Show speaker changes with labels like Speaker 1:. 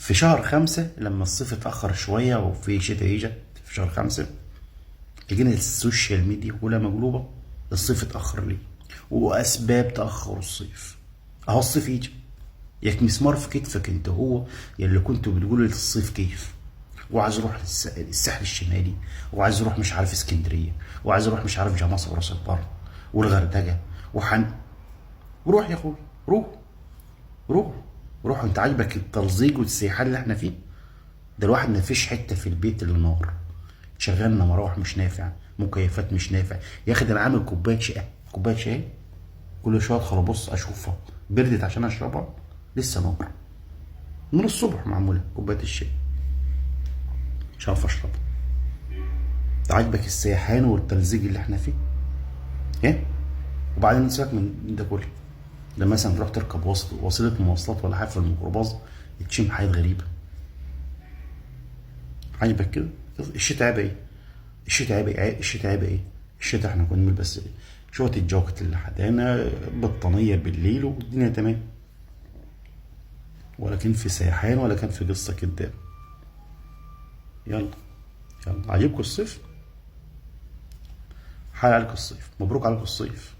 Speaker 1: في شهر 5 لما الصيف اتأخر شوية وفي شتاء اجت في شهر 5، لقينا السوشيال ميديا كلها مقلوبة. الصيف اتأخر ليه؟ وأسباب تأخر الصيف. أهو الصيف يجي ياك مسمار في كتفك انت هو يلي كنتوا بتقولوا الصيف كيف، وعايز اروح الساحل الشمالي، وعايز اروح مش عارف اسكندريه، وعايز اروح مش عارف جمصة وراس البر والغردقه روح يا اخوي، روح روح روح. انت عاجبك التلزيق والسيحان اللي احنا فيه ده؟ الواحد ما فيش حته في البيت اللي نار. شغلنا مراوح مش نافع، مكيفات مش نافع. يا اخي ده انا عامل كوبايه شاي، كوبايه شاي كل شويه ادخل ابص اشوفها بردت عشان اشربها، لسه نار من الصبح معموله كوبايه الشاي، مش عارف اشربها. ده عاجبك السيحان والتلزيق اللي احنا فيه؟ ايه؟ وبعدين سيبك من ده كله. لما مثلا تروح تركب وسيله مواصلات ولا حاجه في الميكروباص، تشم حاجات غريبه. عاجبك كده؟ الشتاء عيب ايه؟ الشتاء عيب ايه؟ الشتاء عيب ايه؟ الشتاء احنا كنا بنلبس شويه الجاكيت اللي حدانا، بطانيه بالليل والدنيا تمام. ولا كان في سيحان ولا كان في قصه كداب. يلا يلا، عاجبكم الصيف؟ حال عليكم الصيف، مبروك عليكم الصيف.